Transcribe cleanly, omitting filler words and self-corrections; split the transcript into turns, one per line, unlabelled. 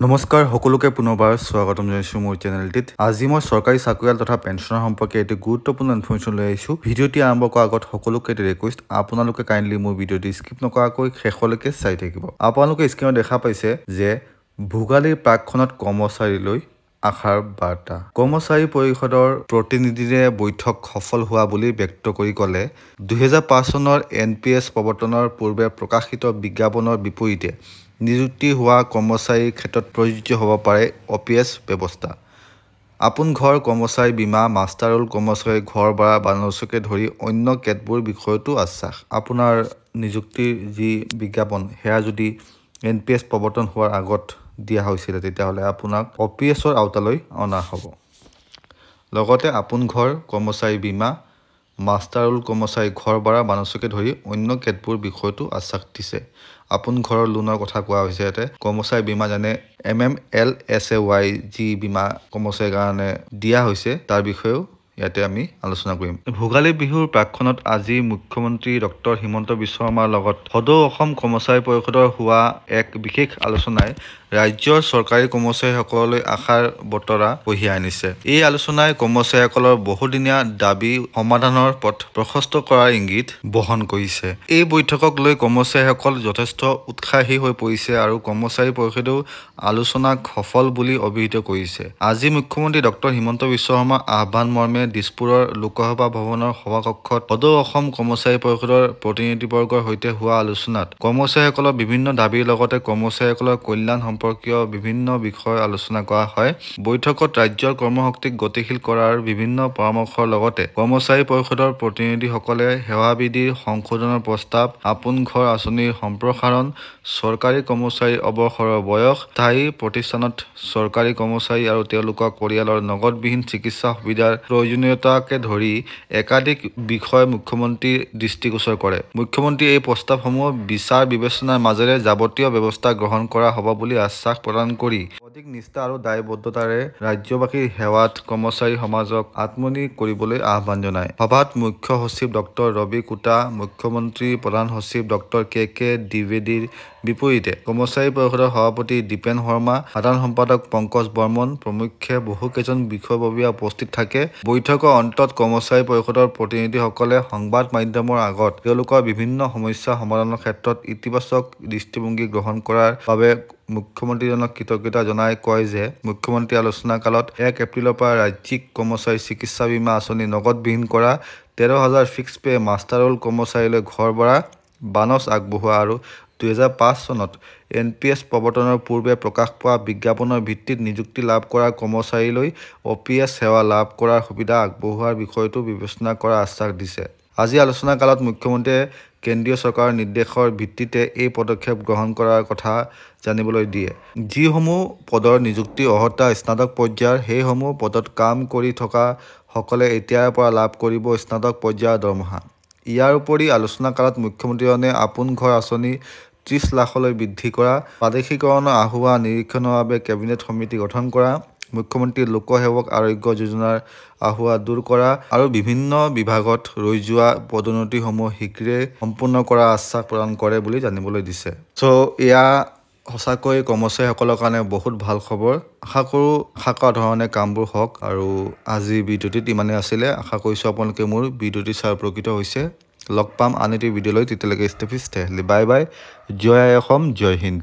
নমস্কাৰ সকলোকে পুনৰবাৰ স্বাগতম জনাইছো মোৰ চেনেলটিত। আজি মই চৰকাৰী চাকৰিয়াল তথা পেঞ্চনৰ সম্পৰ্কে এটি গুৰুত্বপূৰ্ণ ইনফৰমেশ্যন লৈ আহিছো। ভিডিঅ'টি আৰম্ভ কৰাৰ আগত সকলোকে এটি ৰিকুৱেষ্ট, আপোনালোকে কাইণ্ডলি মোৰ ভিডিঅ'টি স্কিপ নকৰাকৈ শেষলৈকে চাই থাকিব। আপোনালোকে স্ক্ৰীনত দেখা পাইছে যে ভোগালীৰ প্ৰাকখনত কৰ্মচাৰীলৈ আশাৰ বাৰ্তা। কৰ্মচাৰী পৰিষদৰ প্ৰতিনিধিৰে বৈঠক সফল হোৱা বুলি ব্যক্ত কৰি ক'লে 2005 চনৰ NPS প্ৰৱৰ্তনৰ পূৰ্বে প্ৰকাশিত বিজ্ঞাপনৰ বিপৰীতে নিযুক্তি হোৱা কৰ্মচাৰীৰ ক্ষেত্ৰত প্ৰযোজ্য হ'ব পাৰে OPS ব্যৱস্থা। আপোন ঘৰ কৰ্মচাৰী বীমা, মাষ্টাৰ ৰোল কৰ্মচাৰী ঘৰ ভাড়া বানচকে ধৰি অন্য কেতবোৰ বিষয়তো আশ্বাস। আপোনাৰ নিযুক্তিৰ যি বিজ্ঞাপন সেয়া যদি NPS প্ৰৱৰ্তন হোৱাৰ আগত দিয়া হৈছিলে তেতিয়াহ'লে আপোনাক OPSৰ আওতালৈ অনা হ'ব। লগতে আপোন ঘৰ কৰ্মচাৰী বীমা, মাষ্টাৰ ৰোল কৰ্মচাৰী ঘৰ ভাড়া বানচকে ধৰি অন্য কেতবোৰ বিষয়তো আশ্বাস দিছে। আপোন ঘৰৰ লোনৰ কথা কোৱা হৈছে ইয়াতে। কৰ্মচাৰী বীমা যেনে MMLSAY যি বীমা কৰ্মচাৰীৰ কাৰণে দিয়া হৈছে তাৰ বিষয়েও ইয়াতে আমি আলোচনা কৰিম। ভোগালী বিহুৰ প্ৰাকখনত আজি মুখ্যমন্ত্ৰী ডক্টৰ হিমন্ত বিশ্ব শৰ্মাৰ লগত সদৌ অসম কৰ্মচাৰী পৰিষদৰ হোৱা এক বিশেষ আলোচনাই ৰাজ্যৰ চৰকাৰী কৰ্মচাৰীসকললৈ আশাৰ বতৰা কঢ়িয়াই আনিছে। এই আলোচনাই কৰ্মচাৰীসকলৰ বহুদিনীয়া দাবী সমাধানৰ পথ প্ৰশস্ত কৰাৰ ইংগিত বহন কৰিছে। এই বৈঠকক লৈ কৰ্মচাৰীসকল যথেষ্ট উৎসাহী হৈ পৰিছে আৰু কৰ্মচাৰী পৰিষদেও আলোচনাক সফল বুলি অভিহিত কৰিছে। আজি মুখ্যমন্ত্ৰী ডক্টৰ হিমন্ত বিশ্ব শৰ্মাৰ আহ্বান মৰ্মে দিছপুৰৰ লোকসভা ভৱনৰ সভাকক্ষত সদৌ অসম কৰ্মচাৰী পৰিষদৰ প্ৰতিনিধিবৰ্গৰ সৈতে হোৱা আলোচনাত কৰ্মচাৰীসকলৰ বিভিন্ন দাবীৰ লগতে কৰ্মচাৰীসকলৰ কল্যাণ সম্পৰ্কীয় বিভিন্ন বিষয় আলোচনা কৰা হয়। বৈঠকত ৰাজ্যৰ কৰ্মশক্তিক গতিশীল কৰাৰ বিভিন্ন পৰামৰ্শৰ লগতে কৰ্মচাৰী পৰিষদৰ প্ৰতিনিধিসকলে সেৱাবিধিৰ সংশোধনৰ প্ৰস্তাৱ, আপোন ঘৰ আঁচনিৰ সম্প্ৰসাৰণ, চৰকাৰী কৰ্মচাৰীৰ অৱসৰৰ বয়স, স্থায়ী প্ৰতিষ্ঠানত চৰকাৰী কৰ্মচাৰী আৰু তেওঁলোকৰ পৰিয়ালৰ নগদবিহীন চিকিৎসা সুবিধাৰ প্ৰয়োজনীয়তাকে ধৰি একাধিক বিষয় মুখ্যমন্ত্ৰীৰ দৃষ্টিগোচৰ কৰে। মুখ্যমন্ত্ৰীয়ে এই প্ৰস্তাৱসমূহ বিচাৰ বিবেচনাৰ মাজেৰে যাৱতীয় ব্যৱস্থা গ্ৰহণ কৰা হ'ব বুলি আশ্বাস প্ৰদান কৰি অধিক নিষ্ঠা আৰু দায়বদ্ধতাৰে ৰাজ্যবাসীৰ সেৱাত কৰ্মচাৰী সমাজক আত্মনিয়োগ কৰিবলৈ আহ্বান জনায়। সভাত মুখ্য সচিব ডক্টৰ ৰবি কোটা, মুখ্যমন্ত্ৰীৰ প্ৰধান সচিব ডক্টৰ KK দ্বিবেদীৰ বিপৰীতে কৰ্মচাৰী পৰিষদৰ সভাপতি দীপেন শৰ্মা, সাধাৰণ সম্পাদক পংকজ বৰ্মন প্ৰমুখ্যে বহুকেইজন বিষয়ববীয়া উপস্থিত থাকে। বৈঠকৰ অন্তত কৰ্মচাৰী পৰিষদৰ প্ৰতিনিধিসকলে সংবাদ মাধ্যমৰ আগত তেওঁলোকৰ বিভিন্ন সমস্যা সমাধানৰ ক্ষেত্ৰত ইতিবাচক দৃষ্টিভংগী গ্ৰহণ কৰাৰ বাবে মুখ্যমন্ত্ৰীজনক কৃতজ্ঞতা জনাই কয় যে মুখ্যমন্ত্ৰী আলোচনা কালত 1 এপ্ৰিলৰ পৰা ৰাজ্যিক কৰ্মচাৰী চিকিৎসা বীমা আঁচনি নগদবিহীন কৰা, 13,000 ফিক্স পে, মাষ্টাৰ ৰোল কৰ্মচাৰীলৈ ঘৰ ভাড়া বানচ আগবঢ়োৱা আৰু 2005 চনত NPS প্ৰৱৰ্তনৰ পূৰ্বে প্ৰকাশ পোৱা বিজ্ঞাপনৰ ভিত্তিত নিযুক্তি লাভ কৰা কৰ্মচাৰীলৈ OPS সেৱা লাভ কৰাৰ সুবিধা আগবঢ়োৱাৰ বিষয়টো বিবেচনা কৰাৰ আশ্বাস দিছে। আজি আলোচনা কালত মুখ্যমন্ত্ৰীয়ে কেন্দ্ৰীয় চৰকাৰৰ নিৰ্দেশৰ ভিত্তিতে এই পদক্ষেপ গ্ৰহণ কৰাৰ কথা জানিবলৈ দিয়ে। যিসমূহ পদৰ নিযুক্তি অৰ্হতা স্নাতক পৰ্যায়ৰ, সেইসমূহ পদত কাম কৰি থকা সকলে এতিয়াৰ পৰা লাভ কৰিব স্নাতক পৰ্যায়ৰ দৰমহা। ইয়াৰ উপৰি আলোচনা কালত মুখ্যমন্ত্ৰীজনে আপোন ঘৰ আঁচনি 30 লাখলৈ বৃদ্ধি কৰা, প্ৰাদেশিকৰণৰ আহুৱা নিৰীক্ষণৰ বাবে কেবিনেট সমিতি গঠন কৰা, মুখ্যমন্ত্ৰীৰ লোকসেৱক আৰোগ্য যোজনাৰ আহুৱা দূৰ কৰা আৰু বিভিন্ন বিভাগত ৰৈ যোৱা পদোন্নতিসমূহ শীঘ্ৰে সম্পূৰ্ণ কৰাৰ আশ্বাস প্ৰদান কৰে বুলি জানিবলৈ দিছে। এয়া সঁচাকৈ কৰ্মচাৰীসকলৰ কাৰণে বহুত ভাল খবৰ। আশা কৰোঁ আশা কৰা ধৰণে কামবোৰ হওক। আৰু আজি ভিডিঅ'টিত ইমানেই আছিলে। আশা কৰিছোঁ আপোনালোকে মোৰ ভিডিঅ'টি চাই উপকৃত হৈছে। লগ পাম আন এটি ভিডিঅ'লৈ, তেতিয়ালৈকে stay fit stay healthy. Bye bye. জয় আই অসম, জয় হিন্দ।